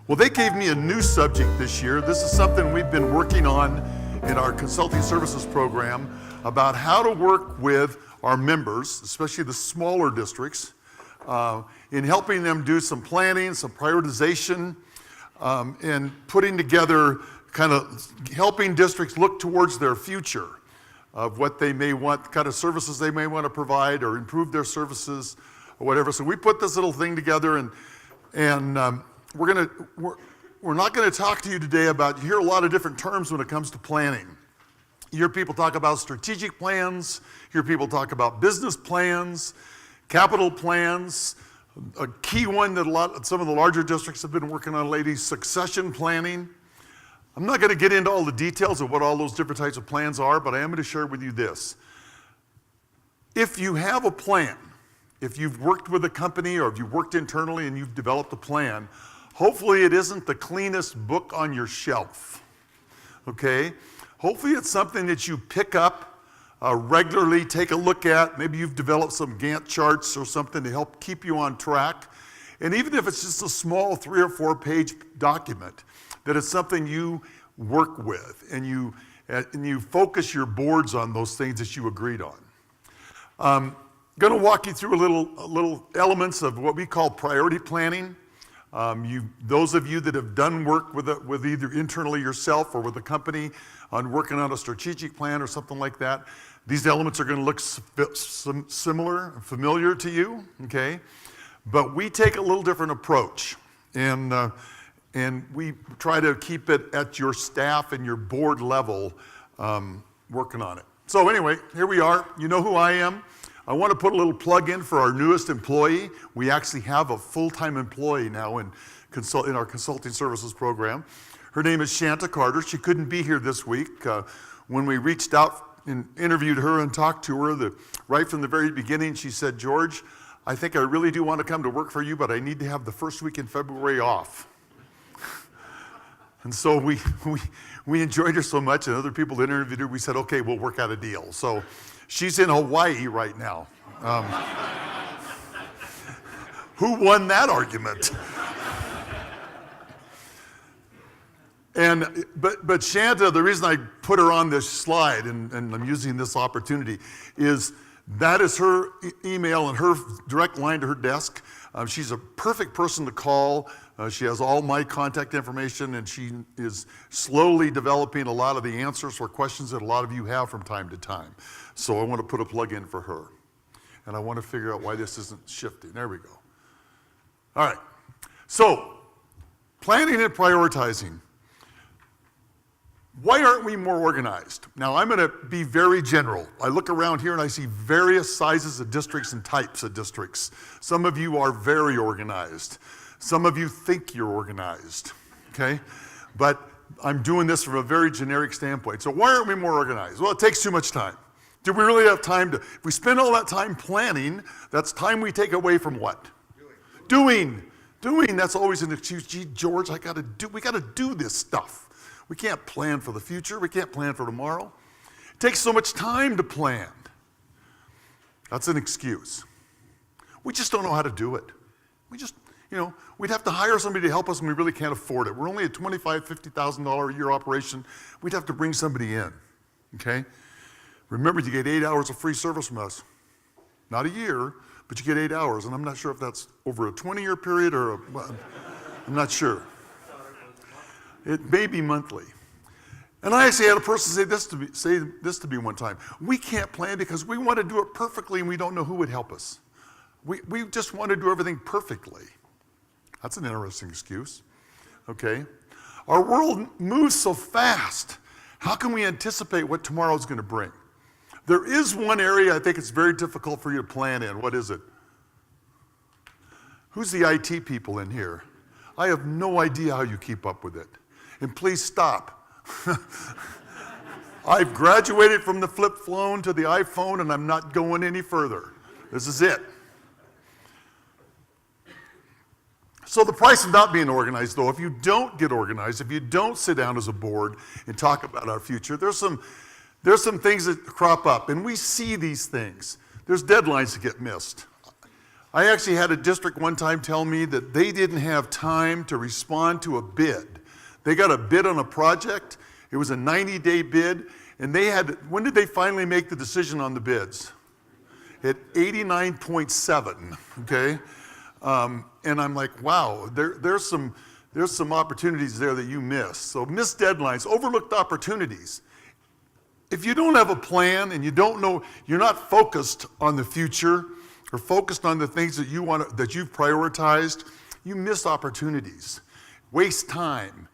Well, they gave me a new subject this year. This is something we've been working on in our consulting services program about how to work with our members, especially the smaller districts, in helping them do some planning, some prioritization, and putting together kind of helping districts look towards their future of what they may want, kind of services they may want to provide or improve their services or whatever. So we put this little thing together, and we're not going to talk to you today about, you hear a lot of different terms when it comes to planning. You hear people talk about strategic plans, you hear people talk about business plans, capital plans. A key one that some of the larger districts have been working on lately, succession planning. I'm not going to get into all the details of what all those different types of plans are, but I am going to share with you this. If you have a plan, if you've worked with a company or if you've worked internally and you've developed a plan, hopefully it isn't the cleanest book on your shelf, okay? Hopefully it's something that you pick up regularly, take a look at. Maybe you've developed some Gantt charts or something to help keep you on track. And even if it's just a small 3 or 4 page document, that it's something you work with and you focus your boards on those things that you agreed on. I'm going to walk you through a little elements of what we call priority planning. Those of you that have done work with either internally yourself or with a company on working on a strategic plan or something like that, these elements are going to look similar and familiar to you, okay? But we take a little different approach, and we try to keep it at your staff and your board level working on it. So anyway, here we are. You know who I am. I want to put a little plug in for our newest employee. We actually have a full-time employee now in our consulting services program. Her name is Shanta Carter. She couldn't be here this week. When we reached out and interviewed her and talked to her, right from the very beginning, she said, "George, I think I really do want to come to work for you, but I need to have the first week in February off." And so we enjoyed her so much, and other people that interviewed her, we said, okay, we'll work out a deal. So she's in Hawaii right now. Who won that argument? But Shanta, the reason I put her on this slide, and I'm using this opportunity, is that is her email and her direct line to her desk. She's a perfect person to call. She has all my contact information, and she is slowly developing a lot of the answers for questions that a lot of you have from time to time. So I want to put a plug in for her. And I want to figure out why this isn't shifting. There we go. All right. So, planning and prioritizing. Why aren't we more organized? Now, I'm going to be very general. I look around here and I see various sizes of districts and types of districts. Some of you are very organized. Some of you think you're organized, okay? But I'm doing this from a very generic standpoint. So why aren't we more organized? Well, it takes too much time. Do we really have time to, if we spend all that time planning, that's time we take away from what? Doing, that's always an excuse. Gee, George, we gotta do this stuff. We can't plan for the future. We can't plan for tomorrow. It takes so much time to plan. That's an excuse. We just don't know how to do it. We'd have to hire somebody to help us, and we really can't afford it. We're only a $25,000, $50,000 a year operation. We'd have to bring somebody in, okay? Remember, you get 8 hours of free service from us. Not a year, but you get 8 hours, and I'm not sure if that's over a 20-year period or I'm not sure. It may be monthly. And I actually had a person say this to me one time. We can't plan because we want to do it perfectly and we don't know who would help us. We just want to do everything perfectly. That's an interesting excuse, okay? Our world moves so fast. How can we anticipate what tomorrow's going to bring? There is one area I think it's very difficult for you to plan in. What is it? Who's the IT people in here? I have no idea how you keep up with it. And please stop. I've graduated from the flip phone to the iPhone, and I'm not going any further. This is it. So the price of not being organized, though, if you don't get organized, if you don't sit down as a board and talk about our future, there's some things that crop up, and we see these things. There's deadlines that get missed. I actually had a district one time tell me that they didn't have time to respond to a bid. They got a bid on a project. It was a 90-day bid, and when did they finally make the decision on the bids? At 89.7, okay? And I'm like, wow, there's some opportunities there that you missed. So missed deadlines, overlooked opportunities. If you don't have a plan and you don't know, you're not focused on the future or focused on the things that you've prioritized, you miss opportunities, waste time.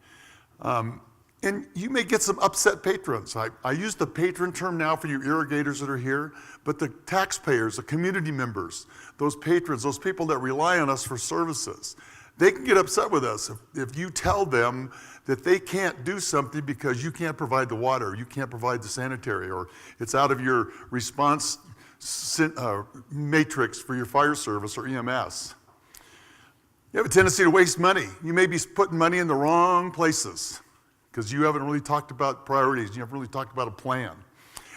And you may get some upset patrons. I use the patron term now for you irrigators that are here, but the taxpayers, the community members, those patrons, those people that rely on us for services, they can get upset with us if you tell them that they can't do something because you can't provide the water, or you can't provide the sanitary, or it's out of your response matrix for your fire service or EMS. You have a tendency to waste money. You may be putting money in the wrong places because you haven't really talked about priorities. You haven't really talked about a plan.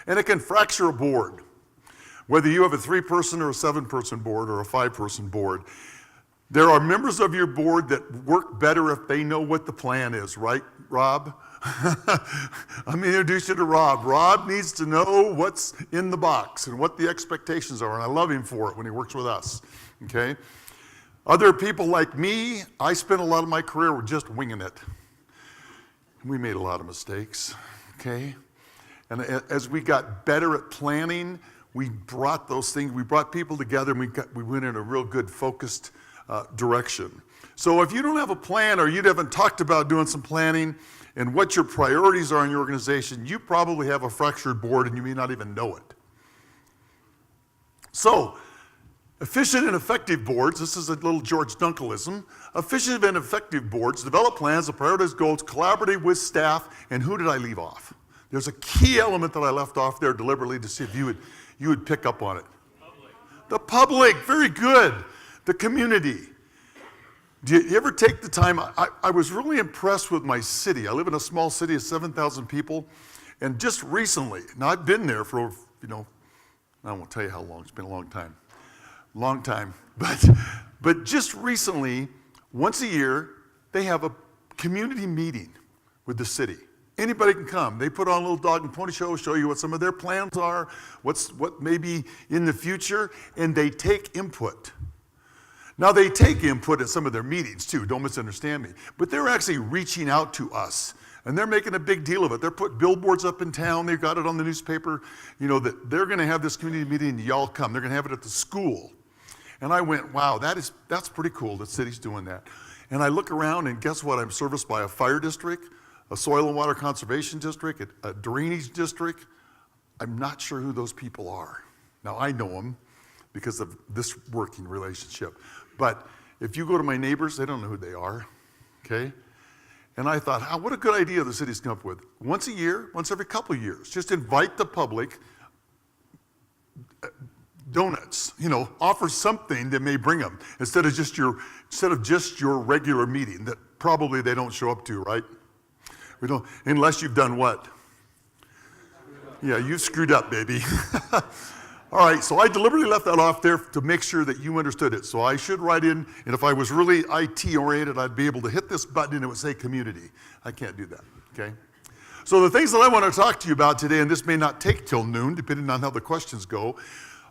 And it can fracture a board. Whether you have a 3-person or a 7-person board or a 5-person board, there are members of your board that work better if they know what the plan is, right, Rob? Let me introduce you to Rob. Rob needs to know what's in the box and what the expectations are, and I love him for it when he works with us, okay? Other people like me, I spent a lot of my career just winging it. We made a lot of mistakes, okay? And as we got better at planning, we brought those things, we brought people together, and we went in a real good focused direction. So if you don't have a plan or you haven't talked about doing some planning and what your priorities are in your organization, you probably have a fractured board and you may not even know it. So, efficient and effective boards, this is a little George Dunkelism. Efficient and effective boards develop plans to prioritize goals, collaborate with staff, and who did I leave off? There's a key element that I left off there deliberately to see if you would pick up on it. The public, very good. The community. Do you ever take the time? I was really impressed with my city. I live in a small city of 7,000 people, and just recently, now I've been there for, I won't tell you how long, it's been a long time, but just recently, once a year, they have a community meeting with the city. Anybody can come. They put on a little dog and pony show you what some of their plans are, what may be in the future, and they take input. Now, they take input at some of their meetings, too. Don't misunderstand me. But they're actually reaching out to us, and they're making a big deal of it. They're putting billboards up in town. They've got it on the newspaper, that they're going to have this community meeting, and y'all come. They're going to have it at the school. And I went, wow, that's pretty cool. The city's doing that. And I look around, and guess what? I'm serviced by a fire district, a soil and water conservation district, a drainage district. I'm not sure who those people are. Now, I know them because of this working relationship. But if you go to my neighbors, they don't know who they are, okay? And I thought, what a good idea the city's come up with. Once a year, once every couple of years, just invite the public, donuts, offer something that may bring them instead of just your regular meeting that probably they don't show up to, right? We don't, unless you've done what? Yeah, you've screwed up, baby. All right, so I deliberately left that off there to make sure that you understood it. So I should write in, and if I was really IT-oriented, I'd be able to hit this button and it would say community. I can't do that, okay? So the things that I want to talk to you about today, and this may not take till noon, depending on how the questions go.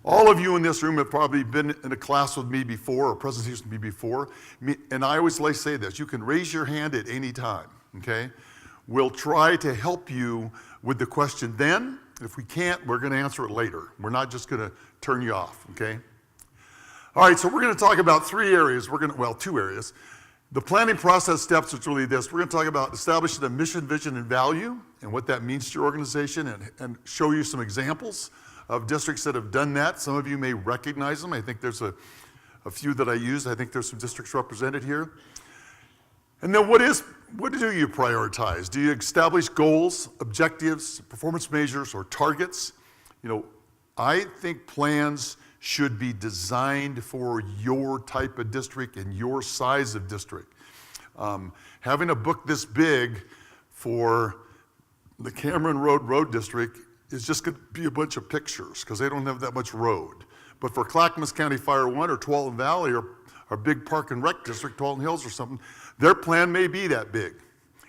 All of you in this room have probably been in a class with me before, or presentation with me before, and I always like to say this, you can raise your hand at any time, okay? We'll try to help you with the question then. If we can't, we're going to answer it later. We're not just going to turn you off, okay? All right, so we're going to talk about 3 areas. 2 areas. The planning process steps is really this. We're going to talk about establishing a mission, vision, and value, and what that means to your organization, and show you some examples of districts that have done that. Some of you may recognize them. I think there's a few that I used. I think there's some districts represented here. And then what do you prioritize? Do you establish goals, objectives, performance measures, or targets? I think plans should be designed for your type of district and your size of district. Having a book this big for the Cameron Road District is just going to be a bunch of pictures because they don't have that much road. But for Clackamas County Fire 1 or Tualatin Valley or big park and rec district, Tualatin Hills or something, their plan may be that big.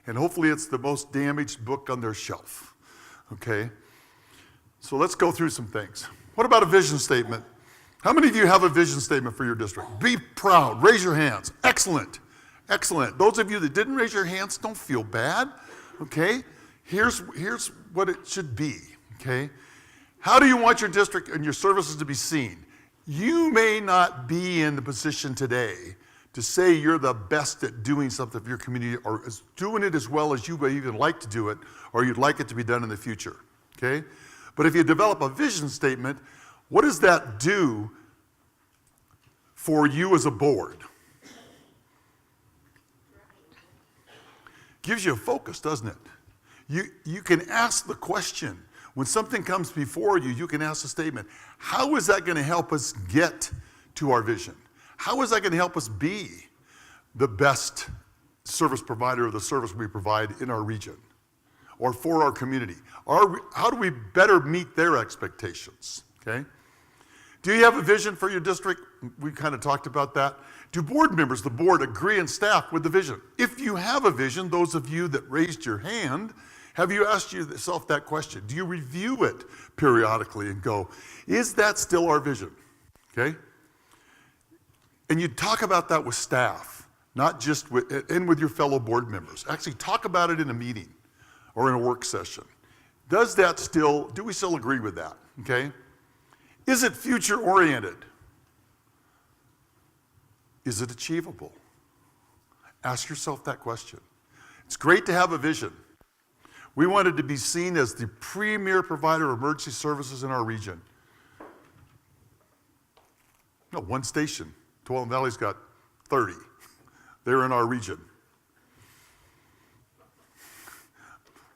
And hopefully it's the most damaged book on their shelf, okay? So let's go through some things. What about a vision statement? How many of you have a vision statement for your district? Be proud, raise your hands. Excellent, excellent. Those of you that didn't raise your hands, don't feel bad, okay? Here's what it should be, okay? How do you want your district and your services to be seen? You may not be in the position today to say you're the best at doing something for your community or is doing it as well as you would even like to do it or you'd like it to be done in the future, okay? But if you develop a vision statement, what does that do for you as a board? Gives you a focus, doesn't it? You can ask the question. When something comes before you, you can ask the statement, how is that going to help us get to our vision? How is that going to help us be the best service provider of the service we provide in our region or for our community? How do we better meet their expectations, okay? Do you have a vision for your district? We kind of talked about that. Do board members, the board, agree and staff with the vision? If you have a vision, those of you that raised your hand, have you asked yourself that question? Do you review it periodically and go, is that still our vision, okay? And you talk about that with staff, not just with your fellow board members. Actually talk about it in a meeting or in a work session. Do we still agree with that, okay? Is it future oriented? Is it achievable? Ask yourself that question. It's great to have a vision. We wanted to be seen as the premier provider of emergency services in our region. No, one station. Tualatin Valley's got 30. They're in our region.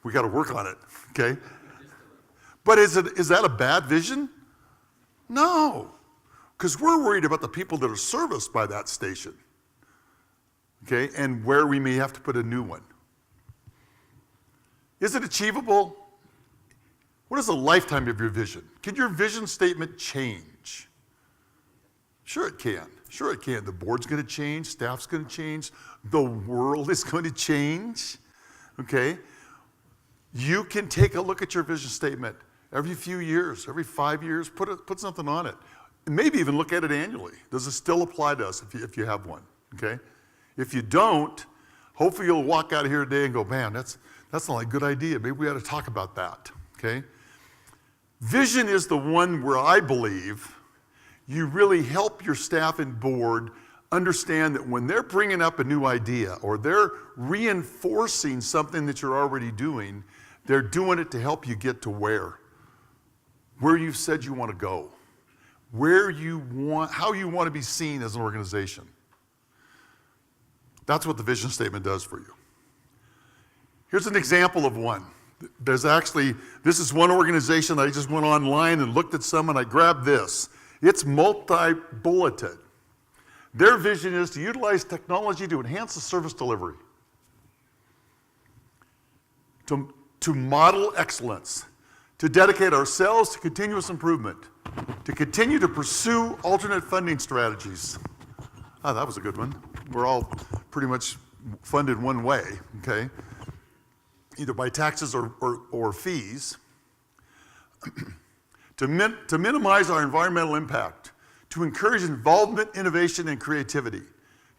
We got to work on it, okay? But is that a bad vision? No, because we're worried about the people that are serviced by that station, okay, and where we may have to put a new one. Is it achievable? What is the lifetime of your vision? Can your vision statement change? Sure it can. Sure it can. The board's going to change. Staff's going to change. The world is going to change. Okay? You can take a look at your vision statement every few years, every 5 years. Put something on it. And maybe even look at it annually. Does it still apply to us if you have one? Okay? If you don't, hopefully you'll walk out of here today and go, man, that's not a good idea. Maybe we ought to talk about that. Okay? Vision is the one where I believe you really help your staff and board understand that when they're bringing up a new idea or they're reinforcing something that you're already doing, they're doing it to help you get to where you've said you want to go, how you want to be seen as an organization. That's what the vision statement does for you. Here's an example of one. This is one organization I just went online and looked at some and I grabbed this. It's multi-bulleted. Their vision is to utilize technology to enhance the service delivery, to model excellence, to dedicate ourselves to continuous improvement, to continue to pursue alternate funding strategies. Oh, that was a good one. We're all pretty much funded one way, okay? Either by taxes or fees. To minimize our environmental impact, to encourage involvement, innovation, and creativity,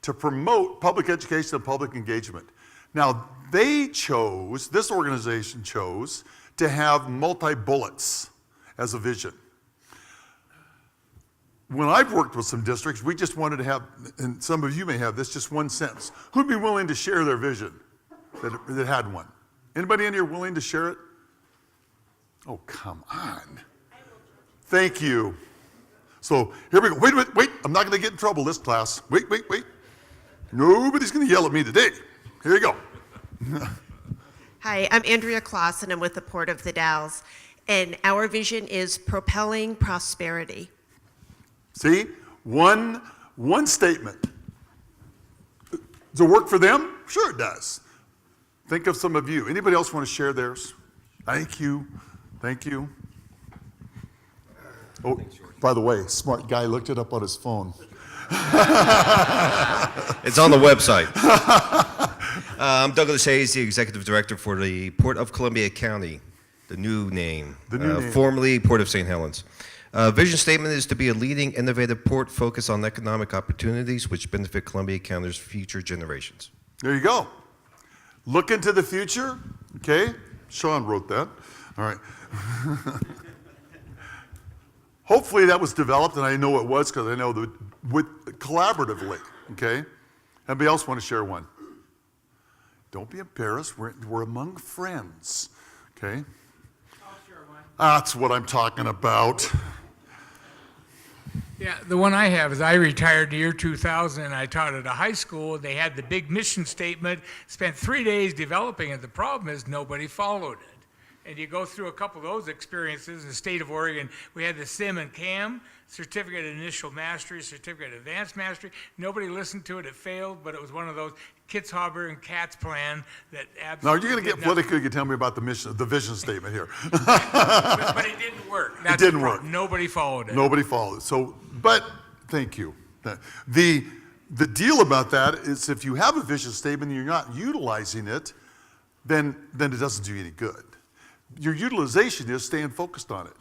to promote public education and public engagement. Now, this organization chose to have multi-bullets as a vision. When I've worked with some districts, we just wanted to have, and some of you may have this, just one sentence. Who'd be willing to share their vision that had one? Anybody in here willing to share it? Oh, come on. Thank you. So here we go. Wait. I'm not going to get in trouble this class. Wait. Nobody's going to yell at me today. Here you go. Hi, I'm Andrea Kloss, and I'm with the Port of the Dalles. And our vision is propelling prosperity. See? One statement. Does it work for them? Sure it does. Think of some of you. Anybody else want to share theirs? Thank you. Oh, by the way, smart guy looked it up on his phone. It's on the website. I'm Douglas Hayes, the Executive Director for the Port of Columbia County, the new name, formerly Port of St. Helens. Vision statement is to be a leading, innovative port focused on economic opportunities which benefit Columbia County's future generations. There you go. Look into the future, okay? Sean wrote that. All right. Hopefully that was developed, and I know it was because I know that collaboratively, okay? Anybody else want to share one? Don't be embarrassed. We're among friends, okay? I'll share one. That's what I'm talking about. Yeah, the one I have is I retired in the year 2000 and I taught at a high school. They had the big mission statement, spent 3 days developing it. The problem is nobody followed it. And you go through a couple of those experiences in the state of Oregon. We had the SIM and CAM, Certificate of Initial Mastery, Certificate of Advanced Mastery. Nobody listened to it. It failed, but it was one of those Kitzhaber and Katz plan that absolutely. Now, you're going to get political. You can tell me about the mission, the vision statement here. But it didn't work. That's didn't the problem. work. Nobody followed it. Nobody followed. So, but thank you. The deal about that is if you have a vision statement and you're not utilizing it, then it doesn't do you any good. Your utilization is staying focused on it.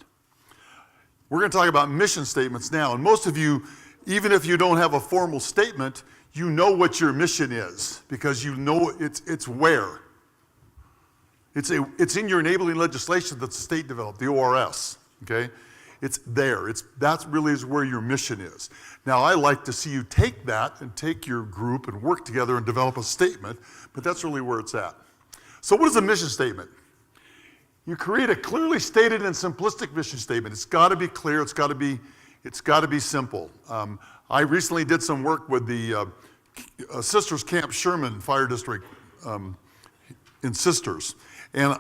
We're going to talk about mission statements now, and most of you, even if you don't have a formal statement, you know what your mission is because you know it's where. It's in your enabling legislation that the state developed, the ORS. Okay, it's there. That really is where your mission is. Now, I like to see you take that and take your group and work together and develop a statement, but that's really where it's at. So, what is a mission statement? You create a clearly stated and simplistic mission statement. It's got to be clear. It's got to be simple. I recently did some work with the Sisters Camp Sherman Fire District in Sisters, and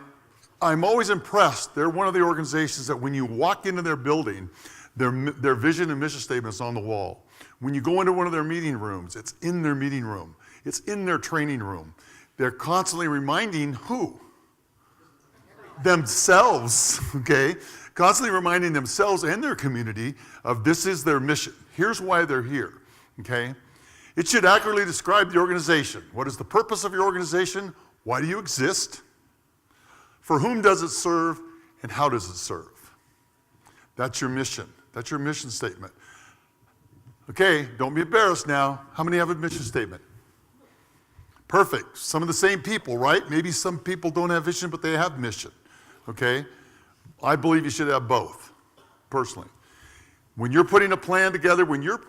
I'm always impressed. They're one of the organizations that when you walk into their building, their vision and mission statement is on the wall. When you go into one of their meeting rooms, it's in their meeting room. It's in their training room. They're constantly reminding who? Themselves, okay? Constantly reminding themselves and their community of this is their mission. Here's why they're here, okay? It should accurately describe the organization. What is the purpose of your organization? Why do you exist? For whom does it serve? And how does it serve? That's your mission. That's your mission statement. Okay, don't be embarrassed now. How many have a mission statement? Perfect. Some of the same people, right? Maybe some people don't have vision, but they have mission. Okay? I believe you should have both, personally. When you're putting a plan together, when you're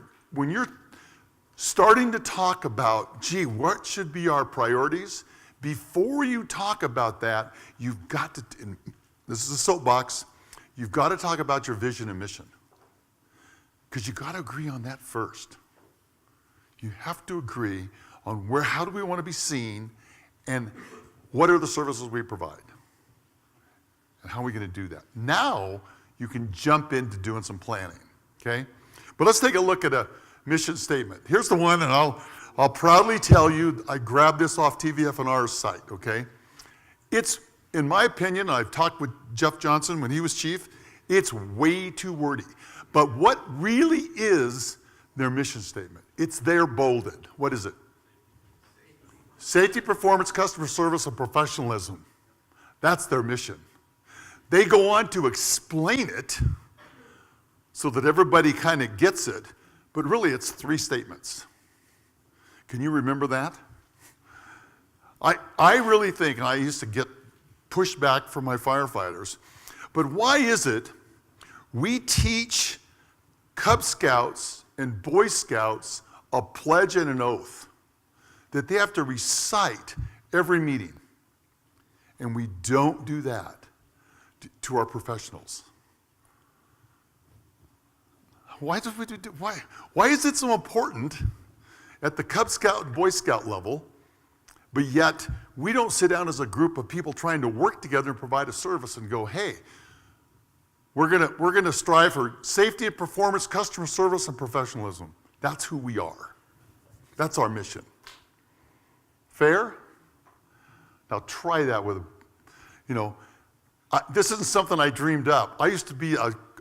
starting to talk about, gee, what should be our priorities? Before you talk about that, you've got to, and this is a soapbox, you've got to talk about your vision and mission. Because you've got to agree on that first. You have to agree on how do we want to be seen and what are the services we provide. And how are we going to do that? Now you can jump into doing some planning, okay? But let's take a look at a mission statement. Here's the one, and I'll proudly tell you, I grabbed this off TVF&R's site, okay? It's, in my opinion, I've talked with Jeff Johnson when he was chief, it's way too wordy. But what really is their mission statement? It's there bolded. What is it? Safety, performance, customer service, and professionalism. That's their mission. They go on to explain it so that everybody kind of gets it, but really it's 3 statements. Can you remember that? I really think, and I used to get pushback from my firefighters, but why is it we teach Cub Scouts and Boy Scouts a pledge and an oath that they have to recite every meeting, and we don't do that to our professionals? Why is it so important at the Cub Scout and Boy Scout level, but yet we don't sit down as a group of people trying to work together and provide a service and go, hey, we're gonna strive for safety and performance, customer service, and professionalism. That's who we are. That's our mission. Fair? Now try that with, this isn't something I dreamed up. I used to be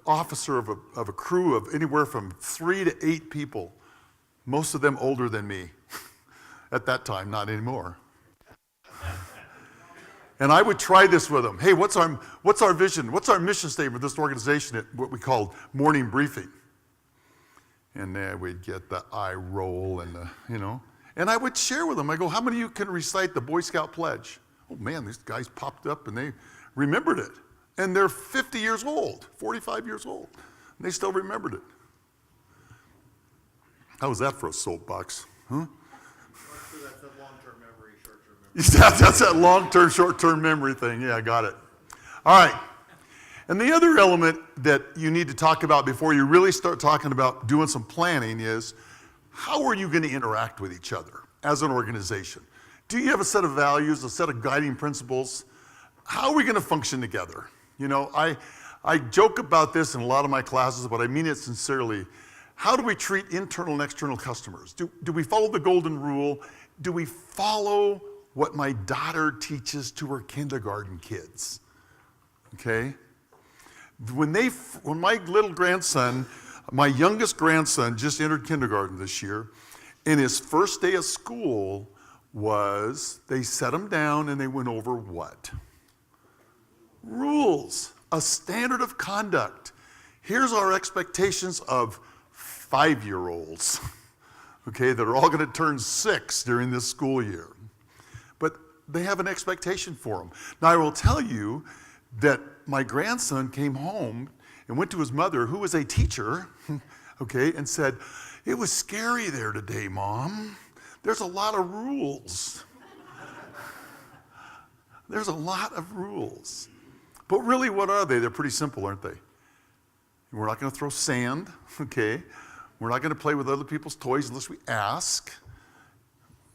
officer of a crew of anywhere from 3 to 8 people, most of them older than me. At that time, not anymore. And I would try this with them. Hey, what's our vision? What's our mission statement of this organization at what we called morning briefing? And then we'd get the eye roll and and I would share with them. I go, how many of you can recite the Boy Scout pledge? Oh man, these guys popped up and they remembered it. And they're 50 years old, 45 years old. And they still remembered it. How was that for a soapbox? Huh? That's that long-term memory, short-term memory. That's that long-term, short-term memory thing. Yeah, I got it. All right. And the other element that you need to talk about before you really start talking about doing some planning is, how are you going to interact with each other as an organization? Do you have a set of values, a set of guiding principles? How are we going to function together? I joke about this in a lot of my classes, but I mean it sincerely. How do we treat internal and external customers? Do we follow the golden rule? Do we follow what my daughter teaches to her kindergarten kids? Okay? When my little grandson, my youngest grandson just entered kindergarten this year, and his first day of school was, they set him down and they went over what? Rules, a standard of conduct. Here's our expectations of 5-year-olds, okay, that are all going to turn 6 during this school year. But they have an expectation for them. Now, I will tell you that my grandson came home and went to his mother, who was a teacher, okay, and said, "It was scary there today, Mom. There's a lot of rules." There's a lot of rules. But really, what are they? They're pretty simple, aren't they? We're not going to throw sand, okay? We're not going to play with other people's toys unless we ask.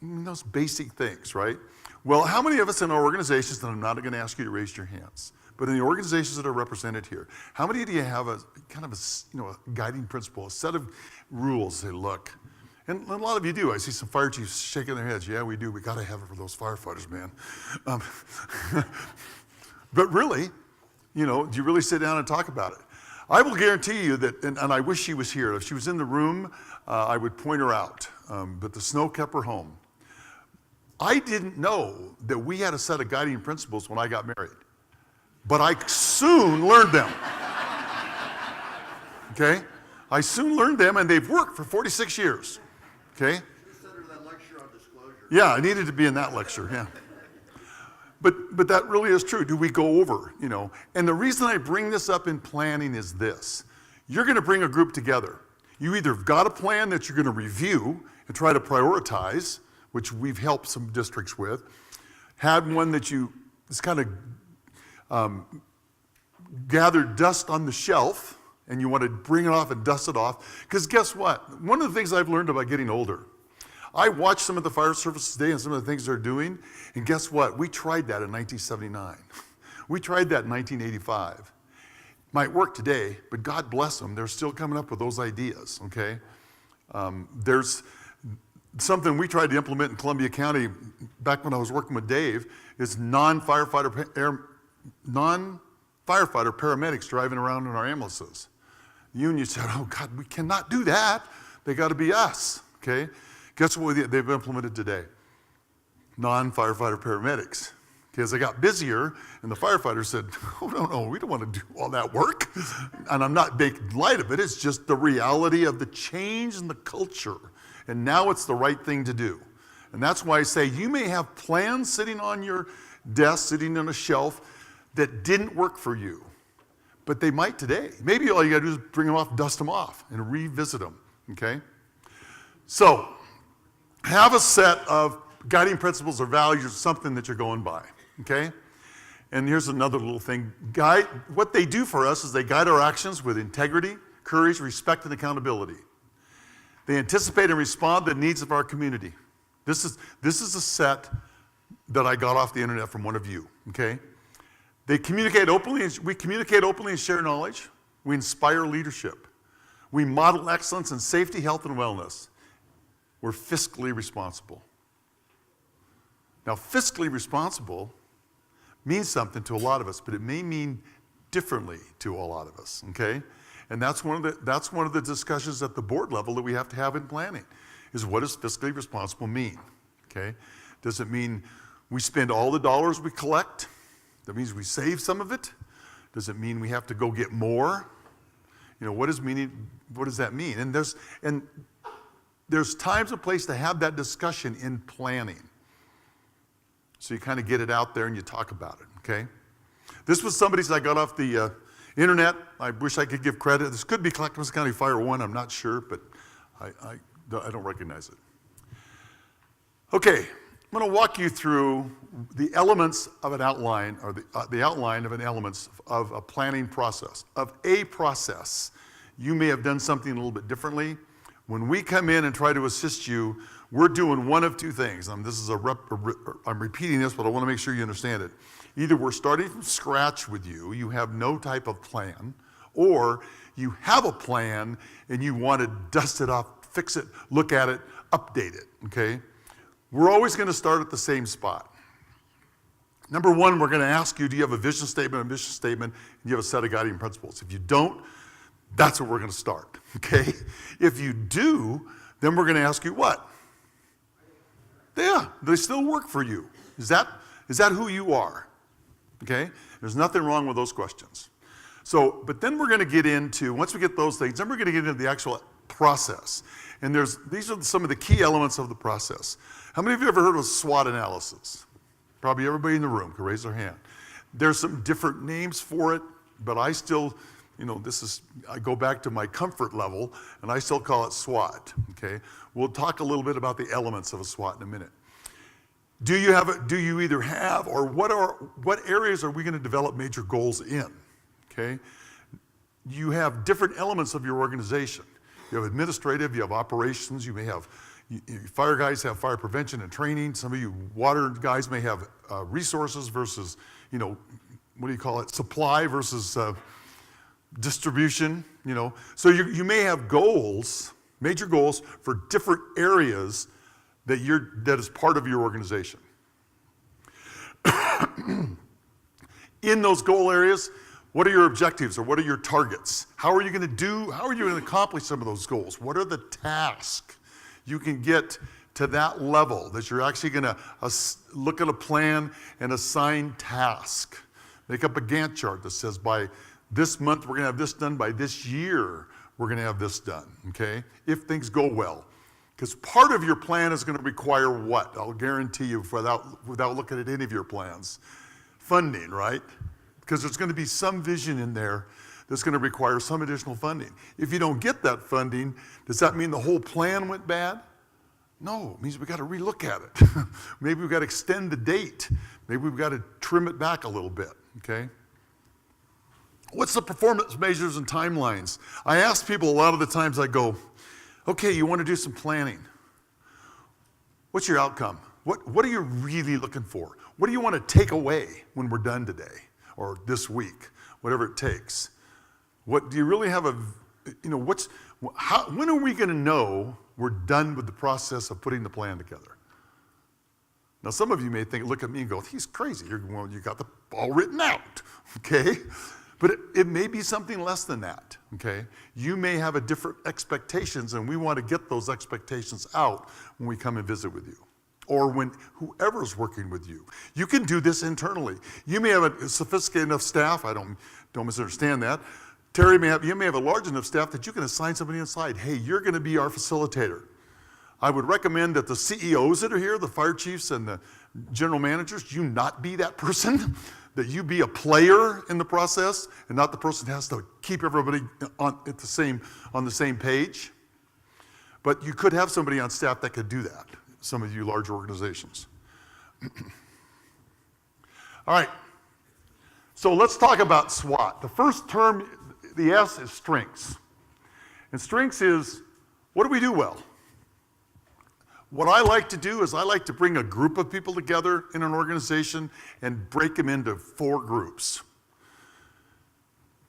Those basic things, right? Well, how many of us in our organizations, and I'm not going to ask you to raise your hands, but in the organizations that are represented here, how many do you have a kind of a guiding principle, a set of rules? Say, look, and a lot of you do. I see some fire chiefs shaking their heads. Yeah, we do. We got to have it for those firefighters, man. But really, do you really sit down and talk about it? I will guarantee you that, and I wish she was here. If she was in the room, I would point her out. But the snow kept her home. I didn't know that we had a set of guiding principles when I got married. But I soon learned them. Okay? I soon learned them, and they've worked for 46 years. Okay? Send her that lecture on disclosure. Yeah, I needed to be in that lecture, yeah. But that really is true. Do we go over, And the reason I bring this up in planning is this. You're going to bring a group together. You either have got a plan that you're going to review and try to prioritize, which we've helped some districts with, had one that it's kind of gathered dust on the shelf, and you want to bring it off and dust it off. Because guess what? One of the things I've learned about getting older, I watched some of the fire services today and some of the things they're doing, and guess what? We tried that in 1979. We tried that in 1985. Might work today, but God bless them, they're still coming up with those ideas, okay? There's something we tried to implement in Columbia County back when I was working with Dave, is non-firefighter paramedics driving around in our ambulances. The union said, oh God, we cannot do that. They got to be us, okay? Guess what they've implemented today? Non-firefighter paramedics. Because they got busier, and the firefighters said, oh, no, we don't want to do all that work. And I'm not making light of it. It's just the reality of the change in the culture. And now it's the right thing to do. And that's why I say you may have plans sitting on your desk, sitting on a shelf, that didn't work for you. But they might today. Maybe all you got to do is bring them off, dust them off, and revisit them, okay? So, have a set of guiding principles or values or something that you're going by, okay? And here's another little thing. What they do for us is they guide our actions with integrity, courage, respect, and accountability. They anticipate and respond to the needs of our community. This is a set that I got off the internet from one of you, okay? We communicate openly and share knowledge. We inspire leadership. We model excellence in safety, health, and wellness. We're fiscally responsible. Now, fiscally responsible means something to a lot of us, but it may mean differently to a lot of us, okay? And that's one of the discussions at the board level that we have to have in planning, is what does fiscally responsible mean, okay? Does it mean we spend all the dollars we collect? That means we save some of it? Does it mean we have to go get more? What does that mean? And there's times and place to have that discussion in planning. So you kind of get it out there and you talk about it, okay? This was somebody's I got off the internet. I wish I could give credit. This could be Clackamas County Fire 1, I'm not sure, but I don't recognize it. Okay, I'm going to walk you through the elements of an outline, or the outline of an elements of a planning process, of a process. You may have done something a little bit differently. When we come in and try to assist you, we're doing one of two things. I'm repeating this, but I want to make sure you understand it. Either we're starting from scratch with you, you have no type of plan, or you have a plan and you want to dust it off, fix it, look at it, update it, okay? We're always going to start at the same spot. Number one, we're going to ask you, do you have a vision statement, and do you have a set of guiding principles? If you don't, that's where we're going to start, okay? If you do, then we're going to ask you what? Yeah, they still work for you. Is that who you are? Okay? There's nothing wrong with those questions. So, but then we're going to get into, once we get those things, then we're going to get into the actual process. And these are some of the key elements of the process. How many of you ever heard of SWOT analysis? Probably everybody in the room could raise their hand. There's some different names for it, but I still, I go back to my comfort level, and I still call it SWOT, okay? We'll talk a little bit about the elements of a SWOT in a minute. Do you either have, or what areas are we going to develop major goals in, okay? You have different elements of your organization. You have administrative, you have operations, you may have, fire guys have fire prevention and training. Some of you water guys may have resources versus, supply versus distribution, So you may have goals, major goals for different areas that is part of your organization. In those goal areas, what are your objectives or what are your targets? How are you going to accomplish some of those goals? What are the tasks you can get to that level that you're actually going to look at a plan and assign task? Make up a Gantt chart that says by this month we're going to have this done, by this year we're going to have this done, okay? If things go well. Because part of your plan is going to require what? I'll guarantee you without looking at any of your plans. Funding, right? Because there's going to be some vision in there that's going to require some additional funding. If you don't get that funding, does that mean the whole plan went bad? No, it means we've got to relook at it. Maybe we've got to extend the date. Maybe we've got to trim it back a little bit, okay? What's the performance measures and timelines? I ask people a lot of the times, I go, okay, you want to do some planning. What's your outcome? What are you really looking for? What do you want to take away when we're done today or this week, whatever it takes? What do you really have when are we going to know we're done with the process of putting the plan together? Now, some of you may look at me and go, he's crazy. You got the all written out, okay? But it may be something less than that, okay? You may have a different expectations, and we want to get those expectations out when we come and visit with you, or when whoever's working with you. You can do this internally. You may have a sophisticated enough staff, I don't misunderstand that. Terry, you may have a large enough staff that you can assign somebody inside. Hey, you're going to be our facilitator. I would recommend that the CEOs that are here, the fire chiefs and the general managers, you not be that person. That you be a player in the process and not the person that has to keep everybody on the same page. But you could have somebody on staff that could do that, some of you large organizations. All right, so let's talk about SWOT. The first term, the S, is strengths. And strengths is, what do we do well? What I like to do is I like to bring a group of people together in an organization and break them into 4 groups.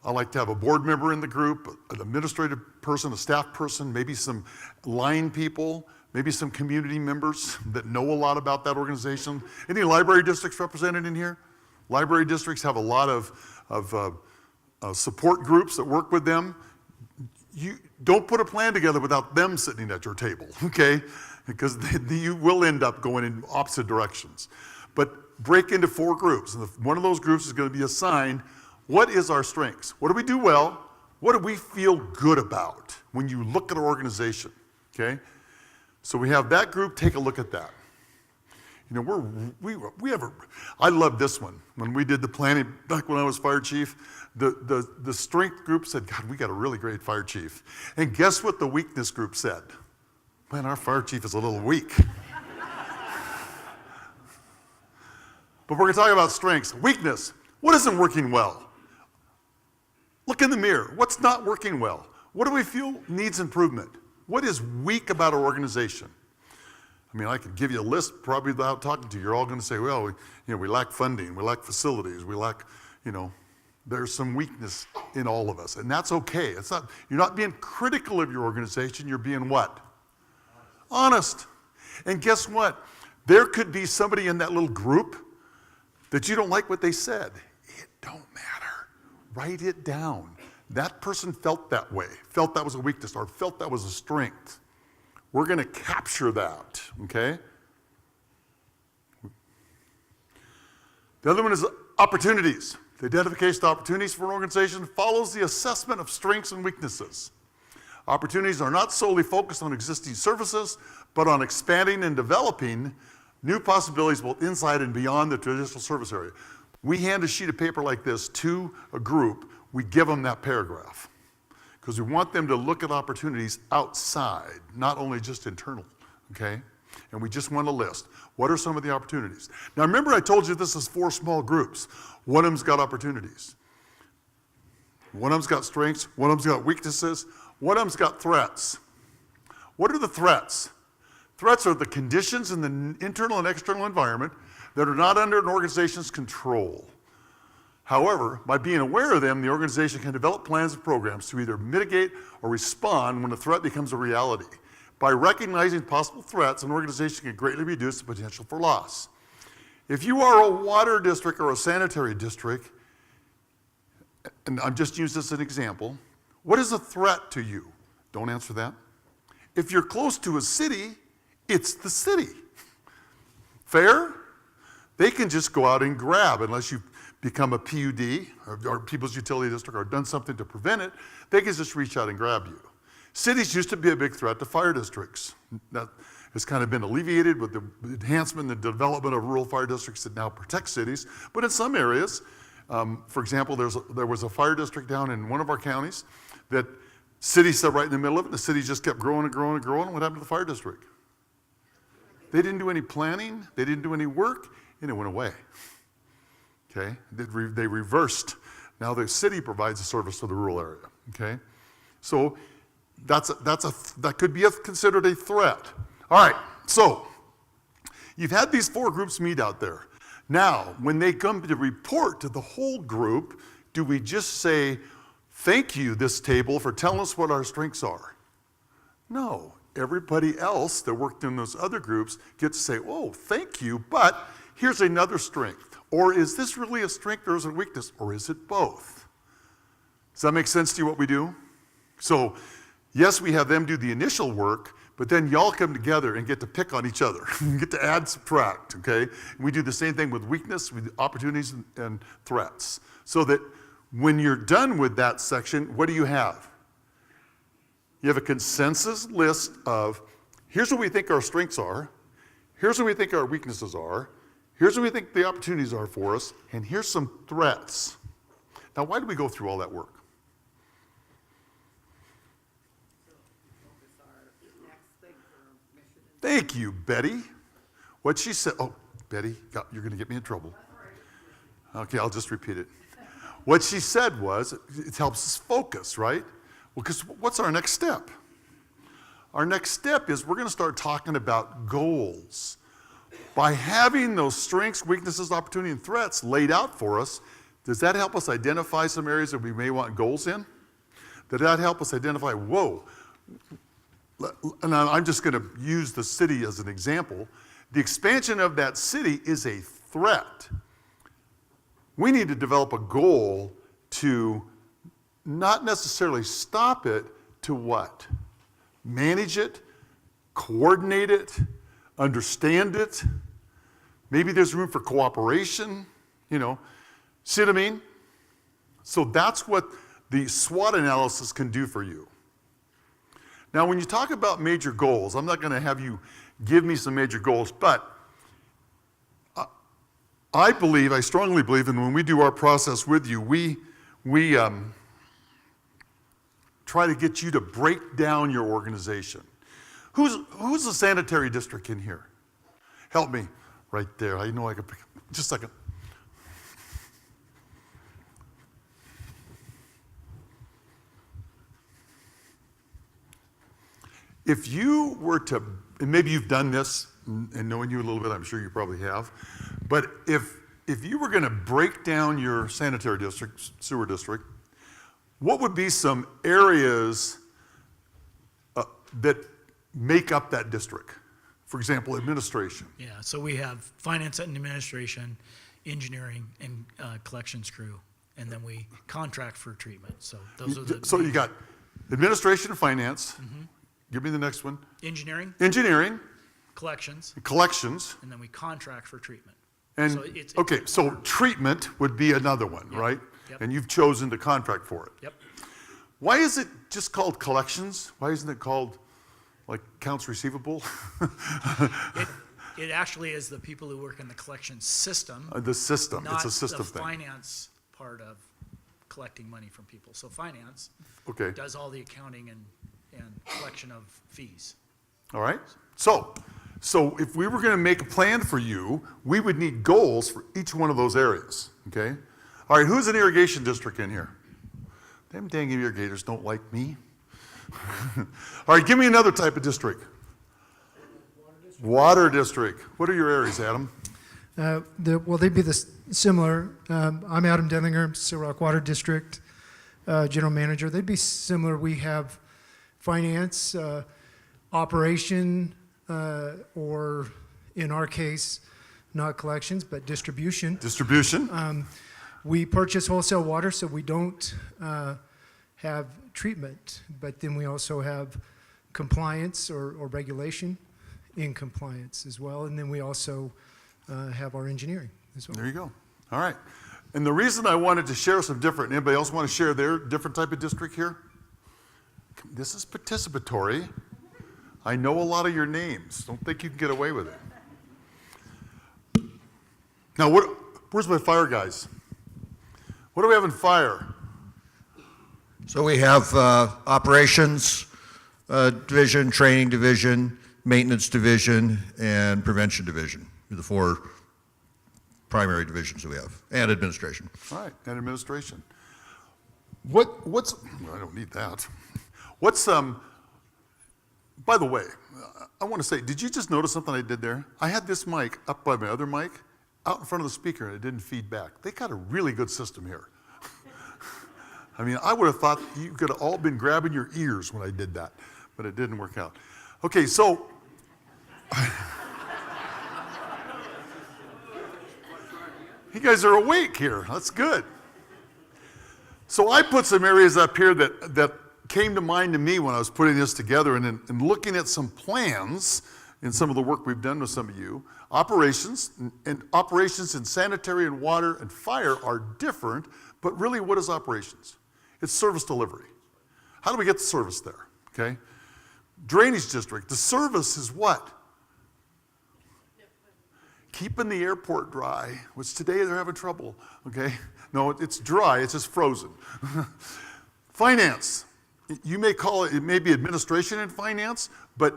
I like to have a board member in the group, an administrative person, a staff person, maybe some line people, maybe some community members that know a lot about that organization. Any library districts represented in here? Library districts have a lot of support groups that work with them. You don't put a plan together without them sitting at your table, okay? Because you will end up going in opposite directions. But break into 4 groups, and one of those groups is going to be assigned, what is our strengths? What do we do well? What do we feel good about when you look at our organization, okay? So we have that group take a look at that. You know, I love this one. When we did the planning back when I was fire chief, the strength group said, God, we got a really great fire chief. And guess what the weakness group said? Man, our fire chief is a little weak. But we're going to talk about strengths. Weakness. What isn't working well? Look in the mirror. What's not working well? What do we feel needs improvement? What is weak about our organization? I mean, I could give you a list probably without talking to you. You're all going to say, well, we lack funding, we lack facilities, we lack, there's some weakness in all of us. And that's okay. You're not being critical of your organization, you're being what? Honest. And guess what? There could be somebody in that little group that you don't like what they said. It don't matter. Write it down. That person felt that way, felt that was a weakness, or felt that was a strength. We're going to capture that, okay? The other one is opportunities. The identification of opportunities for an organization follows the assessment of strengths and weaknesses. Opportunities are not solely focused on existing services, but on expanding and developing new possibilities both inside and beyond the traditional service area. We hand a sheet of paper like this to a group, we give them that paragraph. Because we want them to look at opportunities outside, not only just internal, okay? And we just want a list. What are some of the opportunities? Now remember I told you this is 4 small groups. One of them's got opportunities. One of them's got strengths, one of them's got weaknesses, one of them's got threats. What are the threats? Threats are the conditions in the internal and external environment that are not under an organization's control. However, by being aware of them, the organization can develop plans and programs to either mitigate or respond when a threat becomes a reality. By recognizing possible threats, an organization can greatly reduce the potential for loss. If you are a water district or a sanitary district, and I'm just using this as an example, what is a threat to you? Don't answer that. If you're close to a city, it's the city. Fair? They can just go out and grab, unless you become a PUD, or People's Utility District, or done something to prevent it, they can just reach out and grab you. Cities used to be a big threat to fire districts. That has kind of been alleviated with the enhancement and the development of rural fire districts that now protect cities. But in some areas, for example, there was a fire district down in one of our counties that city sat right in the middle of it. The city just kept growing and growing and growing. What happened to the fire district? They didn't do any planning, they didn't do any work, and it went away. Okay, they reversed. Now the city provides a service to the rural area. Okay, so that could be considered a threat. All right, so you've had these 4 groups meet out there. Now, when they come to report to the whole group, do we just say, "Thank you, this table, for telling us what our strengths are"? No. Everybody else that worked in those other groups gets to say, "Oh, thank you, but here's another strength." Or is this really a strength or is it a weakness? Or is it both? Does that make sense to you what we do? So, yes, we have them do the initial work, but then y'all come together and get to pick on each other. Get to add, subtract, okay? And we do the same thing with weakness, with opportunities and threats. So that when you're done with that section, what do you have? You have a consensus list of, here's what we think our strengths are, here's what we think our weaknesses are, here's what we think the opportunities are for us, and here's some threats. Now, why do we go through all that work? Thank you, Betty. What she said, oh, Betty, you're going to get me in trouble. Okay, I'll just repeat it. What she said was, it helps us focus, right? Well, because what's our next step? Our next step is we're going to start talking about goals. By having those strengths, weaknesses, opportunity, and threats laid out for us, does that help us identify some areas that we may want goals in? Does that help us identify, whoa, and I'm just going to use the city as an example. The expansion of that city is a threat. We need to develop a goal to not necessarily stop it, to what? Manage it, coordinate it, understand it. Maybe there's room for cooperation, you know. See what I mean? So that's what the SWOT analysis can do for you. Now, when you talk about major goals, I'm not going to have you give me some major goals, but I strongly believe, and when we do our process with you, we try to get you to break down your organization. Who's the sanitary district in here? Help me. Right there. I know I can pick. Just a second. If you were to, and maybe you've done this, and knowing you a little bit, I'm sure you probably have, but if you were going to break down your sanitary district, sewer district, what would be some areas that make up that district? For example, administration. Yeah, so we have finance and administration, engineering, and collections crew, and then we contract for treatment. So those are the. So you got administration and finance. Mm-hmm. Give me the next one. Engineering, Engineering, collections, collections, and then we contract for treatment. and So it's okay. So treatment would be another one, Yep. right? Yep. And you've chosen to contract for it. Yep. Why is it just called collections? Why isn't it called like accounts receivable? It actually is the people who work in the collection system, The system. not It's a system the thing. finance part of collecting money from people. So finance Okay. does all the accounting and collection of fees. All right. So if we were going to make a plan for you, we would need goals for each one of those areas. Okay. All right. Who's an irrigation district in here? Them dang irrigators don't like me. All right. Give me another type of district. Water district. What are your areas, Adam? Well, they'd be similar. I'm Adam Dellinger, Silver Rock Water District General Manager. They'd be similar. We have finance, operation, or in our case, not collections, but distribution. Distribution. We purchase wholesale water, so we don't have treatment, but then we also have compliance or regulation in compliance as well, and then we also have our engineering as well. There you go. All right. And the reason I wanted to share some different, anybody else want to share their different type of district here? This is participatory. I know a lot of your names. Don't think you can get away with it. Now, where's my fire guys? What do we have in fire? So we have operations division, training division, maintenance division, and prevention division. The four primary divisions that we have, and administration. All right, and administration. What's, well, I don't need that. By the way, I want to say, did you just notice something I did there? I had this mic up by my other mic, out in front of the speaker, and it didn't feed back. They got a really good system here. I mean, I would have thought you could have all been grabbing your ears when I did that, but it didn't work out. Okay, so. You guys are awake here. That's good. So I put some areas up here that came to mind to me when I was putting this together and looking at some plans in some of the work we've done with some of you. Operations and operations in sanitary and water and fire are different, but really what is operations? It's service delivery. How do we get the service there? Okay. Drainage district, the service is what? Keeping the airport dry, which today they're having trouble, okay? No, it's dry, it's just frozen. Finance, you may call it may be administration and finance, but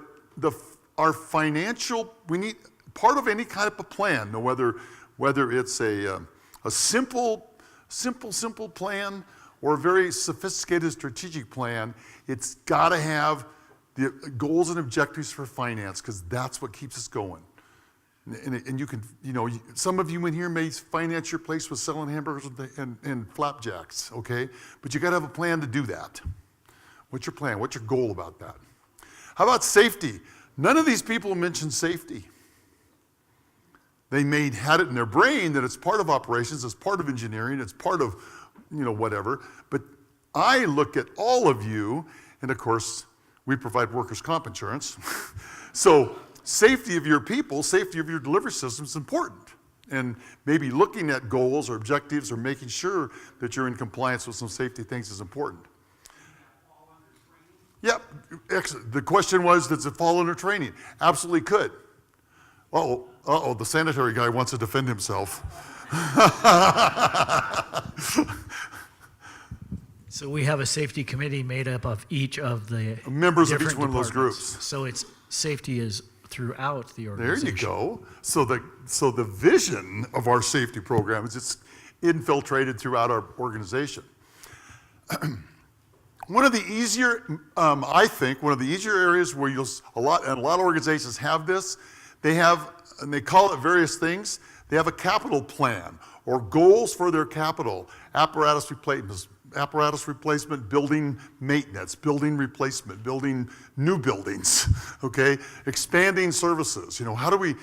our financial, we need, part of any kind of a plan, whether it's a simple plan or a very sophisticated strategic plan, it's gotta have the goals and objectives for finance, because that's what keeps us going. And you can, some of you in here may finance your place with selling hamburgers and flapjacks, okay? But you got to have a plan to do that. What's your plan? What's your goal about that? How about safety? None of these people mentioned safety. They had it in their brain that it's part of operations, it's part of engineering, it's part of, whatever. But I look at all of you, and of course, we provide workers' comp insurance. So safety of your people, safety of your delivery system is important. And maybe looking at goals or objectives or making sure that you're in compliance with some safety things is important. Yep, excellent. The question was, does it fall under training? Absolutely could. Uh-oh, the sanitary guy wants to defend himself. So we have a safety committee made up of each of the Members of each different one of those departments. groups. So it's safety is throughout the There organization. you go. So the vision of our safety program is it's infiltrated throughout our organization. One of the easier, I think, one of the easier areas where a lot of organizations have this, they have, and they call it various things. They have a capital plan or goals for their capital, apparatus replacement, building maintenance, building replacement, building new buildings, okay? Expanding services, how do we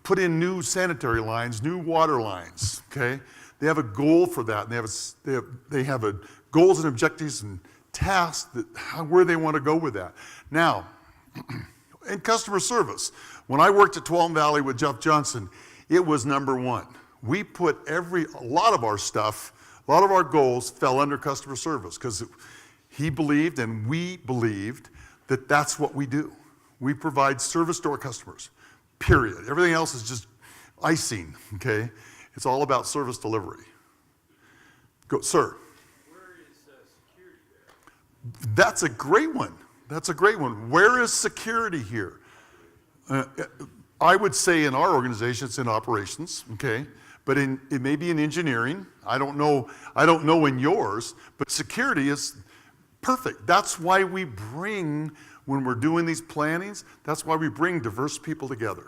put in new sanitary lines, new water lines, okay? They have a goal for that, and they have a goals and objectives and tasks where they want to go with that. Now, in customer service, when I worked at Tuolumne Valley with Jeff Johnson, it was number one. We put a lot of our stuff, a lot of our goals fell under customer service because he believed and we believed that that's what we do. We provide service to our customers, period. Everything else is just icing, okay? It's all about service delivery. Go, sir. Where is security there? That's a great one. That's a great one. Where is security here? I would say in our organization, it's in operations, okay? But it may be in engineering. I don't know in yours, but security is perfect. That's why we bring, when we're doing these plannings, that's why we bring diverse people together.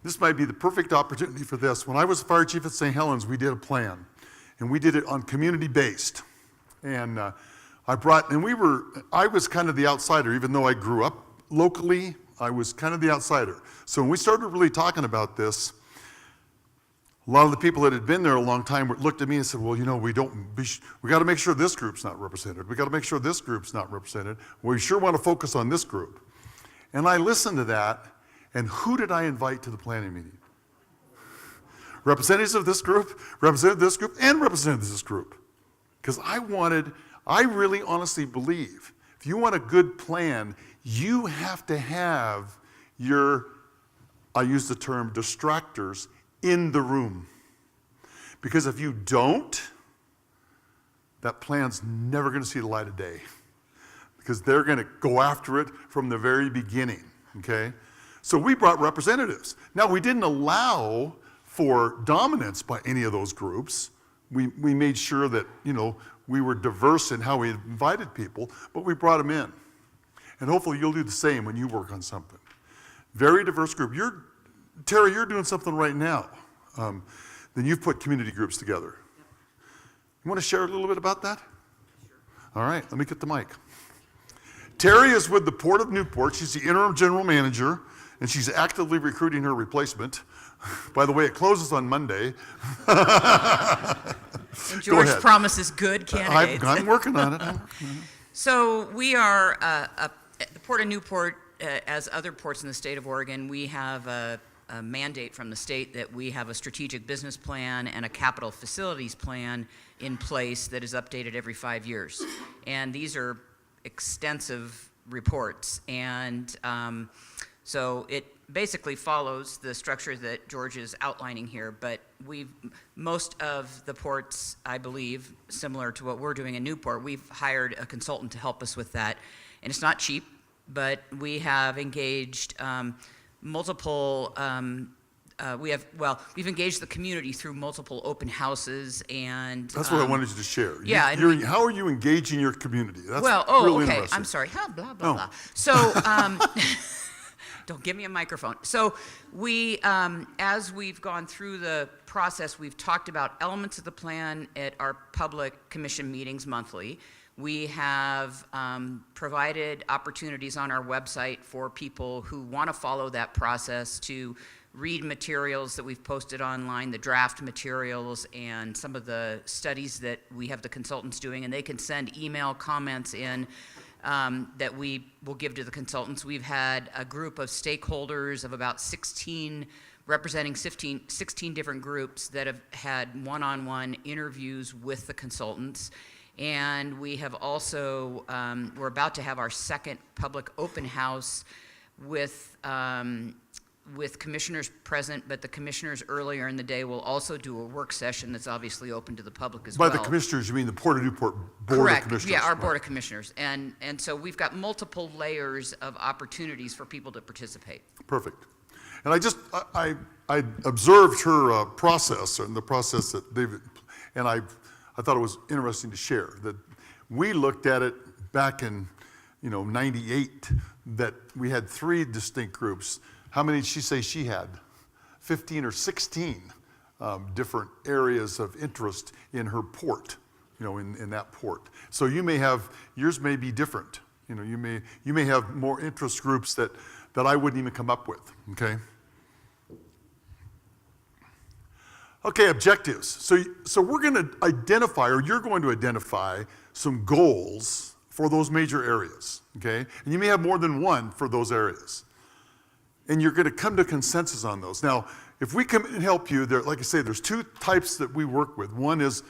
This might be the perfect opportunity for this. When I was fire chief at St. Helens, we did a plan, and we did it on community-based. And I was kind of the outsider, even though I grew up locally, I was kind of the outsider. So when we started really talking about this, a lot of the people that had been there a long time looked at me and said, well, we got to make sure this group's not represented. We got to make sure this group's not represented. We sure want to focus on this group. And I listened to that, and who did I invite to the planning meeting? Representatives of this group, representatives of this group, and representatives of this group. Because I really honestly believe, if you want a good plan, you have to have I use the term distractors, in the room. Because if you don't, that plan's never going to see the light of day. Because they're going to go after it from the very beginning, okay? So we brought representatives. Now, we didn't allow for dominance by any of those groups. We made sure that, we were diverse in how we invited people, but we brought them in. And hopefully you'll do the same when you work on something. Very diverse group. Terry, you're doing something right now. Then you've put community groups together. You want to share a little bit about that? Sure. All right, let me get the mic. Terry is with the Port of Newport. She's the interim general manager, and she's actively recruiting her replacement. By the way, it closes on Monday. And George promises good candidates. I'm working on it. So we are, the Port of Newport, as other ports in the state of Oregon, we have a mandate from the state that we have a strategic business plan and a capital facilities plan in place that is updated every 5 years. And these are extensive reports. And so it basically follows the structure that George is outlining here, but most of the ports, I believe, similar to what we're doing in Newport, we've hired a consultant to help us with that. And it's not cheap, but we have engaged multiple, we've engaged the community through multiple open houses and... That's what I wanted you to share. Yeah. How are you engaging your community? That's okay, really interesting. I'm sorry. Blah, blah, blah. So, don't give me a microphone. So we, as we've gone through the process, we've talked about elements of the plan at our public commission meetings monthly. We have provided opportunities on our website for people who want to follow that process to read materials that we've posted online, the draft materials, and some of the studies that we have the consultants doing, and they can send email comments in that we will give to the consultants. We've had a group of stakeholders of about 16, representing 16 different groups that have had one-on-one interviews with the consultants. And we have also, we're about to have our second public open house with commissioners present, but the commissioners earlier in the day will also do a work session that's obviously open to the public as well. By the commissioners, you mean the Port of Newport Board Correct. of Commissioners? Yeah, our Board of Commissioners. And so we've got multiple layers of opportunities for people to participate. Perfect. And I observed her process and the process that David, and I thought it was interesting to share that we looked at it back in, 98, that we had 3 distinct groups. How many did she say she had? 15 or 16 different areas of interest in her port, in that port. So yours may be different. You may have more interest groups that I wouldn't even come up with, okay? Okay, objectives. So we're going to identify, or you're going to identify some goals for those major areas, okay? And you may have more than one for those areas. And you're going to come to consensus on those. Now, if we can help you, like I say, there's 2 types that we work with. One is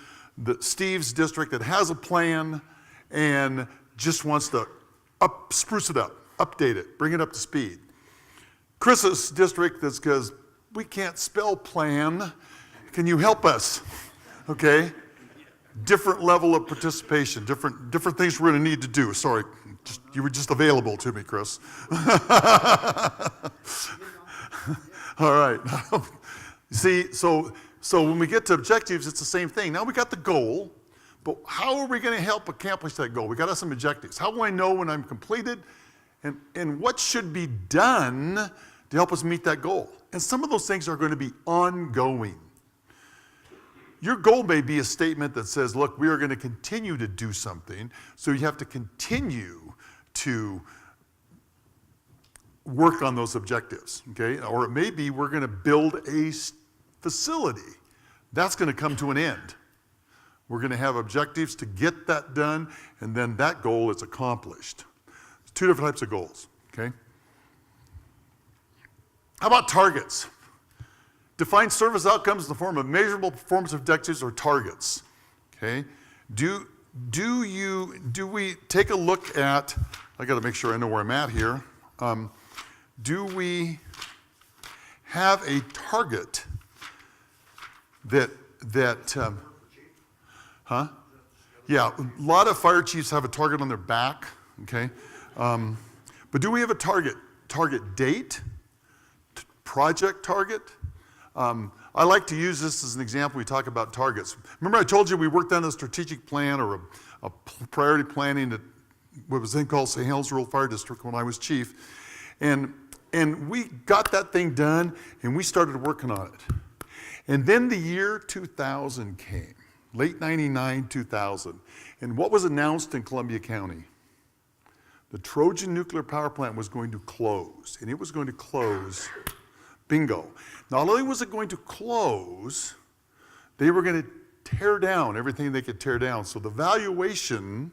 Steve's district that has a plan and just wants to spruce it up, update it, bring it up to speed. Chris's district that's because we can't spell plan. Can you help us? Okay? Different level of participation, different things we're going to need to do. Sorry, you were just available to me, Chris. All right. See, so when we get to objectives, it's the same thing. Now we got the goal, but how are we going to help accomplish that goal? We got some objectives. How will I know when I'm completed? And what should be done to help us meet that goal? And some of those things are going to be ongoing. Your goal may be a statement that says, look, we are going to continue to do something, so you have to continue to work on those objectives, okay? Or it may be we're going to build a facility. That's going to come to an end. We're going to have objectives to get that done, and then that goal is accomplished. There's 2 different types of goals, okay? How about targets? Define service outcomes in the form of measurable performance objectives or targets. Okay? Do we take a look at, I got to make sure I know where I'm at here. Do we have a target that yeah, a lot of fire chiefs have a target on their back, okay? But do we have a target date, project target? I like to use this as an example. We talk about targets. Remember I told you we worked on a strategic plan or a priority planning at what was then called St. Helens Rural Fire District when I was chief. And we got that thing done and we started working on it. And then the year 2000 came, late 99, 2000. And what was announced in Columbia County? The Trojan nuclear power plant was going to close, and it was going to close. Bingo. Not only was it going to close, they were going to tear down everything they could tear down. So the valuation,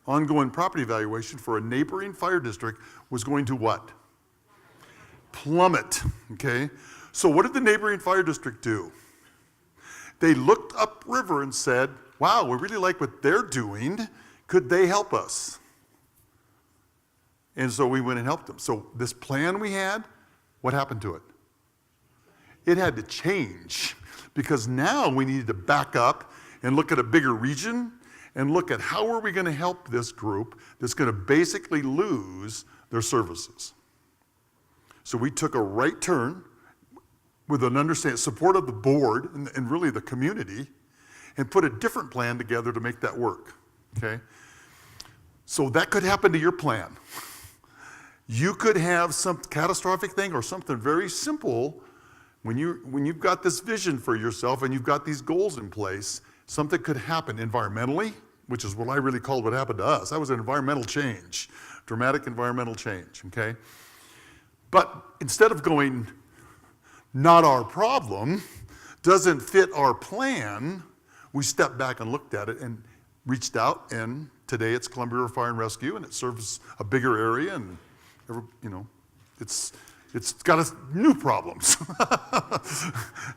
ongoing property valuation for a neighboring fire district was going to what? Plummet, okay? So what did the neighboring fire district do? They looked upriver and said, wow, we really like what they're doing. Could they help us? And so we went and helped them. So this plan we had, what happened to it? It had to change because now we needed to back up and look at a bigger region and look at how are we going to help this group that's going to basically lose their services. So we took a right turn with an understanding, support of the board and really the community, and put a different plan together to make that work, okay? So that could happen to your plan. You could have some catastrophic thing or something very simple. When you've got this vision for yourself and you've got these goals in place, something could happen environmentally, which is what I really called what happened to us. That was an environmental change, dramatic environmental change, okay? But instead of going not our problem, doesn't fit our plan, we stepped back and looked at it and reached out, and today it's Columbia River Fire and Rescue, and it serves a bigger area, and it's got new problems.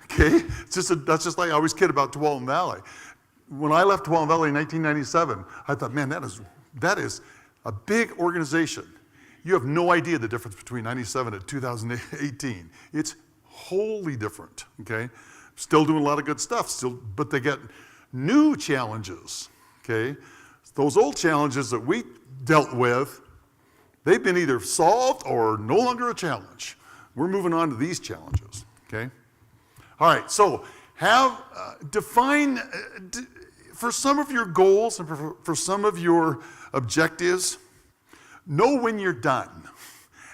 Okay, that's just like I always kid about Tualatin Valley. When I left Tualatin Valley in 1997, I thought, man, that is a big organization. You have no idea the difference between 97 and 2018. It's wholly different. Okay, still doing a lot of good stuff, but they get new challenges. Okay, those old challenges that we dealt with, they've been either solved or no longer a challenge. We're moving on to these challenges, okay? All right, so define, for some of your goals and for some of your objectives, know when you're done.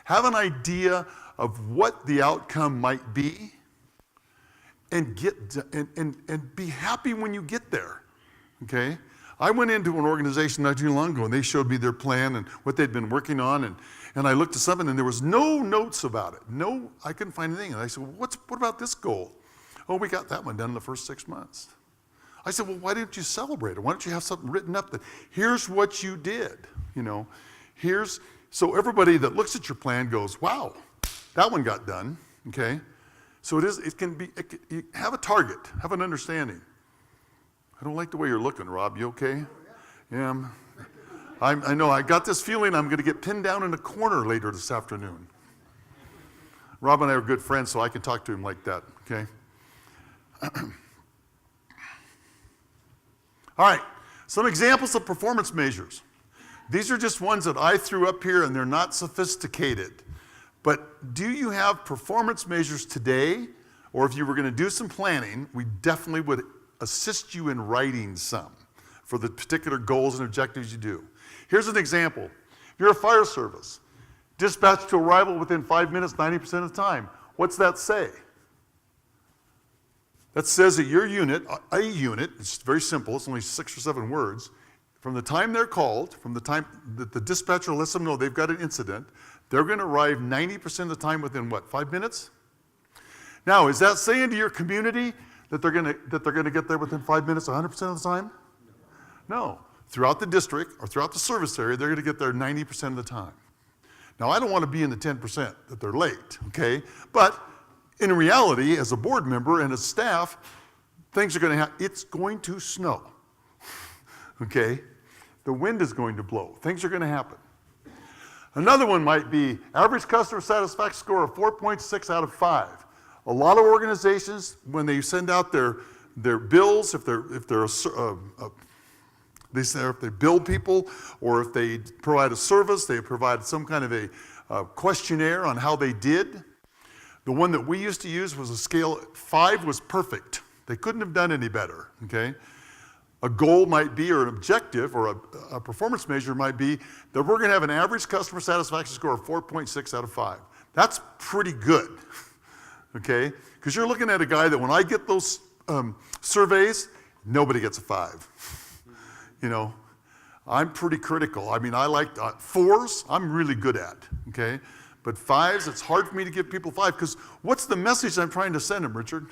Have an idea of what the outcome might be, and be happy when you get there, okay? I went into an organization not too long ago, and they showed me their plan and what they'd been working on, and I looked at something, and there was no notes about it. No, I couldn't find anything. And I said, well, what about this goal? Oh, we got that one done in the first 6 months. I said, well, why didn't you celebrate it? Why don't you have something written up that here's what you did? So everybody that looks at your plan goes, wow, that one got done, okay? So you have a target, have an understanding. I don't like the way you're looking, Rob. You okay? Yeah. I know. I got this feeling I'm going to get pinned down in a corner later this afternoon. Rob and I are good friends, so I can talk to him like that, okay? All right. Some examples of performance measures. These are just ones that I threw up here, and they're not sophisticated. But do you have performance measures today? Or if you were going to do some planning, we definitely would assist you in writing some for the particular goals and objectives you do. Here's an example. If you're a fire service, dispatch to arrival within 5 minutes 90% of the time. What's that say? That says that your unit, it's very simple, it's only 6 or 7 words, from the time they're called, from the time that the dispatcher lets them know they've got an incident, they're going to arrive 90% of the time within what, 5 minutes? Now, is that saying to your community that they're going to get there within 5 minutes 100% of the time? No. Throughout the district or throughout the service area, they're going to get there 90% of the time. Now, I don't want to be in the 10% that they're late, okay? But in reality, as a board member and as staff, things are going to happen. It's going to snow, okay? The wind is going to blow. Things are going to happen. Another one might be average customer satisfaction score of 4.6 out of 5. A lot of organizations, when they send out their bills, if they bill people or if they provide a service, they provide some kind of a questionnaire on how they did. The one that we used to use was a scale, 5 was perfect. They couldn't have done any better, okay? A goal might be, or an objective, or a performance measure might be that we're going to have an average customer satisfaction score of 4.6 out of 5. That's pretty good, okay? Because you're looking at a guy that when I get those surveys, nobody gets a 5. You know, I'm pretty critical. I mean, I like 4s, I'm really good at, okay? But 5s, it's hard for me to give people 5, because what's the message I'm trying to send them, Richard?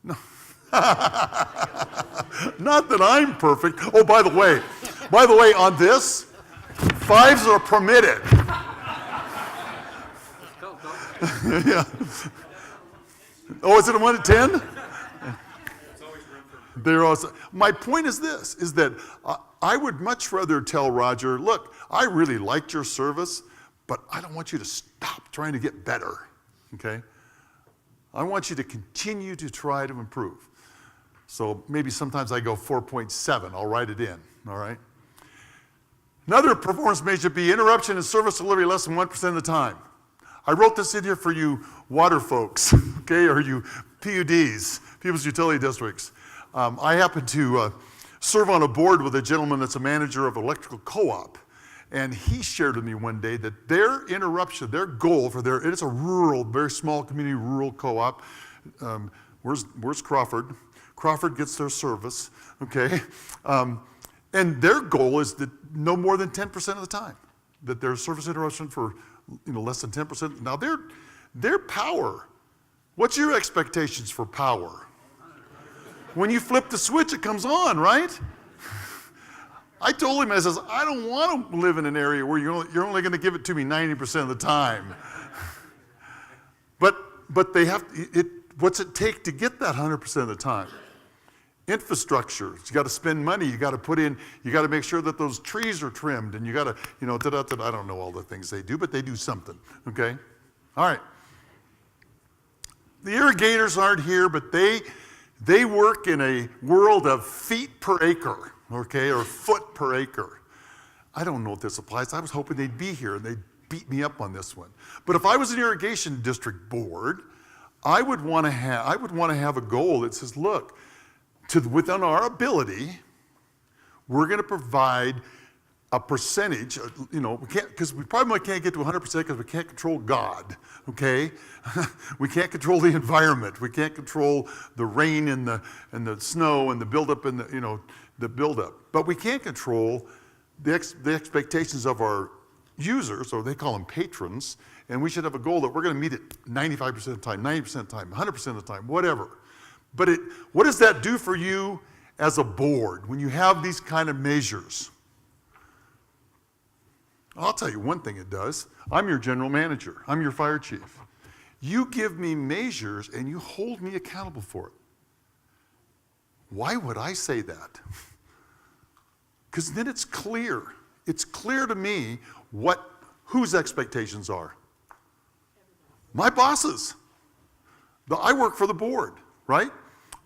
No. Not that I'm perfect. Oh, by the way, on this, 5s are permitted. Yeah. Oh, is it a 1 to 10? My point is this, is that I would much rather tell Roger, look, I really liked your service, but I don't want you to stop trying to get better, okay? I want you to continue to try to improve. So maybe sometimes I go 4.7, I'll write it in, all right? Another performance measure would be interruption in service delivery less than 1% of the time. I wrote this in here for you water folks, okay, or you PUDs, People's Utility Districts. I happen to serve on a board with a gentleman that's a manager of electrical co-op, and he shared with me one day that their interruption, their goal for it's a rural, very small community rural co-op. Where's Crawford? Crawford gets their service, okay? And their goal is that no more than 10% of the time, that their service interruption for less than 10%. Now their power What's your expectations for power? When you flip the switch, it comes on, right? I told him, I says, I don't want to live in an area where you're only going to give it to me 90% of the time. But they have, what's it take to get that 100% of the time? Infrastructure. You got to spend money. You got to put in. You got to make sure that those trees are trimmed, and you got to, I don't know all the things they do, but they do something. Okay, all right. The irrigators aren't here, but they work in a world of feet per acre, okay, or foot per acre. I don't know if this applies. I was hoping they'd be here and they'd beat me up on this one. But if I was an irrigation district board, I would want to have a goal that says, look, within our ability, we're going to provide a percentage, we can't, because we probably can't get to 100% because we can't control God, okay? We can't control the environment. We can't control the rain and the snow and the buildup and the buildup. But we can control the expectations of our users, or they call them patrons, and we should have a goal that we're going to meet it 95% of the time, 90% of the time, 100% of the time, whatever. But what does that do for you as a board when you have these kind of measures? I'll tell you one thing it does. I'm your general manager. I'm your fire chief. You give me measures and you hold me accountable for it. Why would I say that? Because then it's clear. It's clear to me whose expectations are. My bosses. I work for the board, right?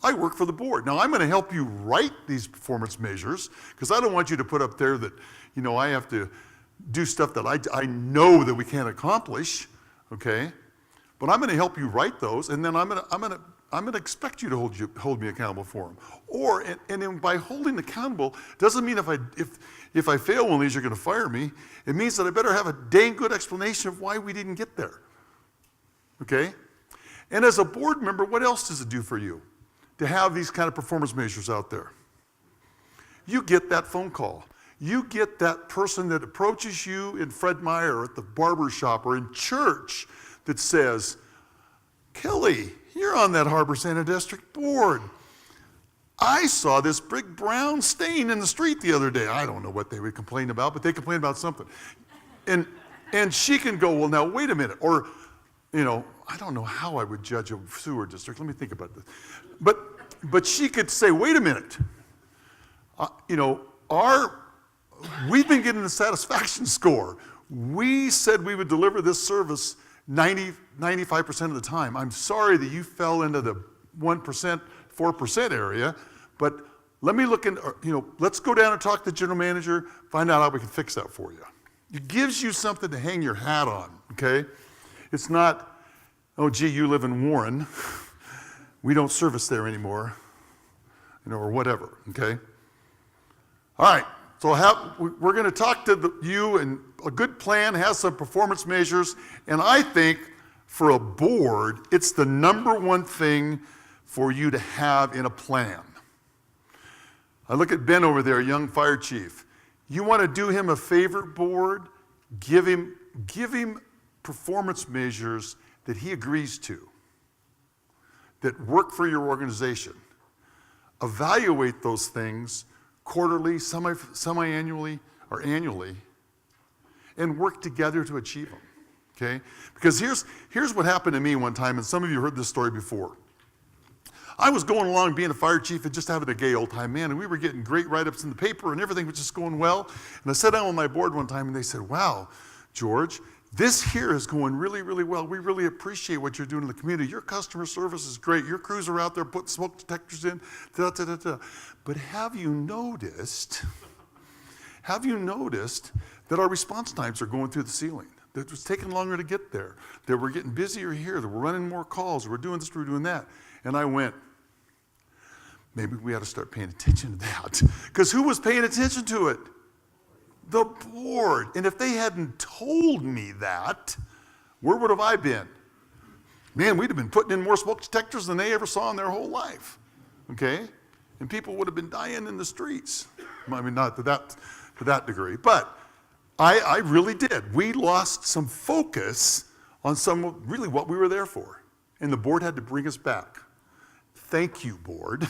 I work for the board. Now, I'm going to help you write these performance measures because I don't want you to put up there that, I have to do stuff that I know that we can't accomplish, okay? But I'm going to help you write those, and then I'm going to expect you to hold me accountable for them. And then by holding accountable doesn't mean if I fail one of these, you're going to fire me. It means that I better have a dang good explanation of why we didn't get there, okay? And as a board member, what else does it do for you to have these kind of performance measures out there? You get that phone call. You get that person that approaches you in Fred Meyer or at the barber shop or in church that says, Kelly, you're on that Harbor Center District Board. I saw this big brown stain in the street the other day. I don't know what they would complain about, but they complain about something. And she can go, well, now, wait a minute. Or, I don't know how I would judge a sewer district. Let me think about this. But she could say, wait a minute. We've been getting the satisfaction score. We said we would deliver this service 95% of the time. I'm sorry that you fell into the 1%, 4% area, but let me look into, let's go down and talk to the general manager, find out how we can fix that for you. It gives you something to hang your hat on, okay? It's not, oh, gee, you live in Warren. We don't service there anymore, or whatever, okay? All right, so we're going to talk to you, and a good plan has some performance measures, and I think for a board, it's the number one thing for you to have in a plan. I look at Ben over there, young fire chief. You want to do him a favor, board? Give him performance measures that he agrees to, that work for your organization. Evaluate those things quarterly, semi-annually, or annually, and work together to achieve them, okay? Because here's what happened to me one time, and some of you heard this story before. I was going along being a fire chief and just having a gay old time, man, and we were getting great write-ups in the paper and everything was just going well. And I sat down with my board one time and they said, wow, George, this here is going really, really well. We really appreciate what you're doing in the community. Your customer service is great. Your crews are out there putting smoke detectors in, But have you noticed that our response times are going through the ceiling? That it's taking longer to get there, that we're getting busier here, that we're running more calls, we're doing this, we're doing that. And I went, maybe we ought to start paying attention to that. Because who was paying attention to it? The board. And if they hadn't told me that, where would have I been? Man, we'd have been putting in more smoke detectors than they ever saw in their whole life. Okay? And people would have been dying in the streets. I mean, not to that degree. But I really did. We lost some focus on really what we were there for. and the board had to bring us back. Thank you, board.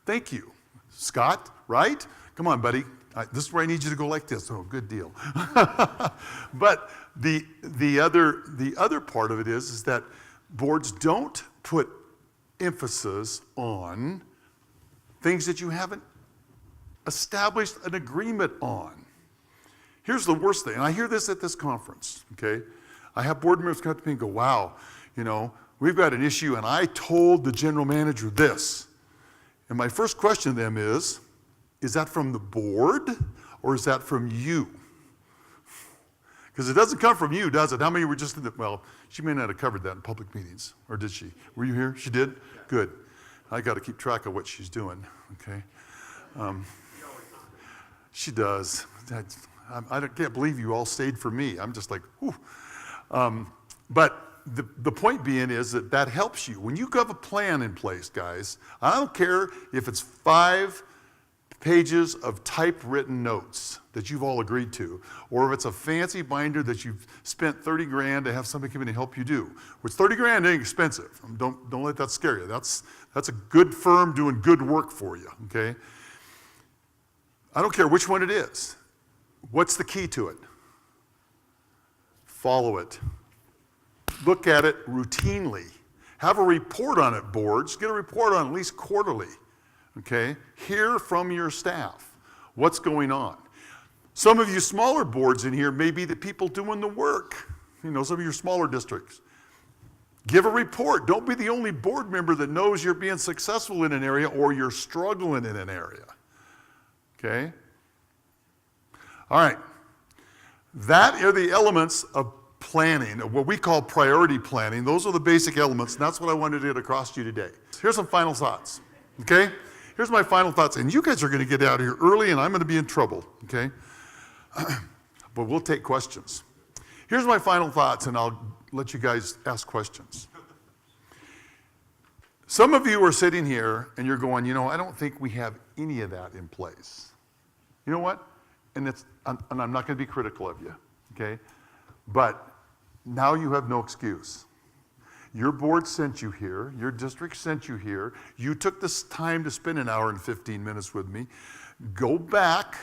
Thank you. Scott, right? Come on, buddy. This is where I need you to go like this. Oh, good deal. But the other part of it is that boards don't put emphasis on things that you haven't established an agreement on. Here's the worst thing, and I hear this at this conference, okay? I have board members come up to me and go, wow, you know, we've got an issue, and I told the general manager this. And my first question to them is that from the board, or is that from you? Because it doesn't come from you, does it? How many were just in the, well, she may not have covered that in public meetings, or did she? Were you here? She did? Good. I got to keep track of what she's doing, okay? She does. I can't believe you all stayed for me. I'm just like, whew. But the point being is that helps you. When you have a plan in place, guys, I don't care if it's 5 pages of typewritten notes that you've all agreed to, or if it's a fancy binder that you've spent 30 grand to have somebody come in and help you do, which 30 grand ain't expensive. Don't let that scare you. That's a good firm doing good work for you, okay? I don't care which one it is. What's the key to it? Follow it. Look at it routinely. Have a report on it, boards. Get a report on it at least quarterly, okay? Hear from your staff what's going on. Some of you smaller boards in here may be the people doing the work. You know, some of your smaller districts. Give a report. Don't be the only board member that knows you're being successful in an area or you're struggling in an area, okay? All right. That are the elements of planning, what we call priority planning. Those are the basic elements, and that's what I wanted to get across to you today. Here's some final thoughts, okay? Here's my final thoughts, and you guys are going to get out of here early, and I'm going to be in trouble, okay? But we'll take questions. Here's my final thoughts, and I'll let you guys ask questions. Some of you are sitting here, and you're going, you know, I don't think we have any of that in place. You know what? And I'm not going to be critical of you, okay? But now you have no excuse. Your board sent you here. Your district sent you here. You took this time to spend an hour and 15 minutes with me. Go back,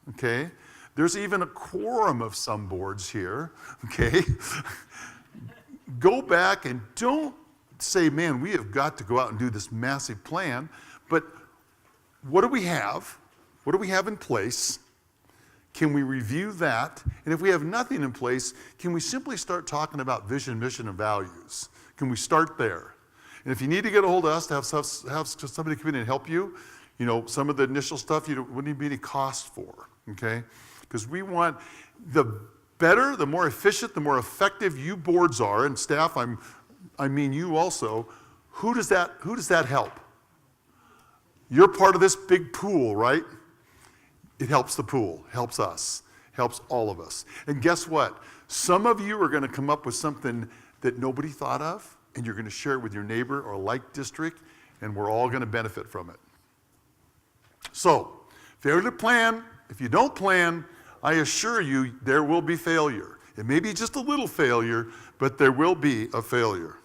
okay? There's even a quorum of some boards here, okay? Go back and don't say, man, we have got to go out and do this massive plan. But what do we have? What do we have in place? Can we review that? And if we have nothing in place, can we simply start talking about vision, mission, and values? Can we start there? And if you need to get a hold of us to have somebody come in and help you, you know, some of the initial stuff you wouldn't be any cost for, okay? Because we want the better, the more efficient, the more effective you boards are, and staff, I mean you also, who does that help? You're part of this big pool, right? It helps the pool, helps us, helps all of us. And guess what? Some of you are going to come up with something that nobody thought of, and you're going to share it with your neighbor or like district, and we're all going to benefit from it. So, failure to plan. If you don't plan, I assure you there will be failure. It may be just a little failure, but there will be a failure.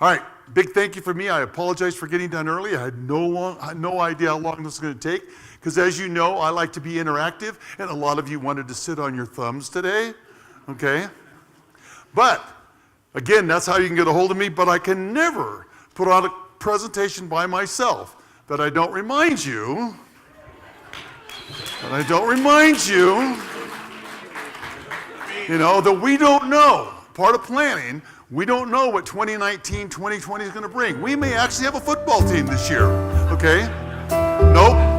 All right, big thank you for me. I apologize for getting done early. I had no idea how long this was going to take, because as you know, I like to be interactive, and a lot of you wanted to sit on your thumbs today, okay? But, again, that's how you can get a hold of me, but I can never put on a presentation by myself that I don't remind you, you know, that we don't know. Part of planning, we don't know what 2019, 2020 is going to bring. We may actually have a football team this year, okay? Nope.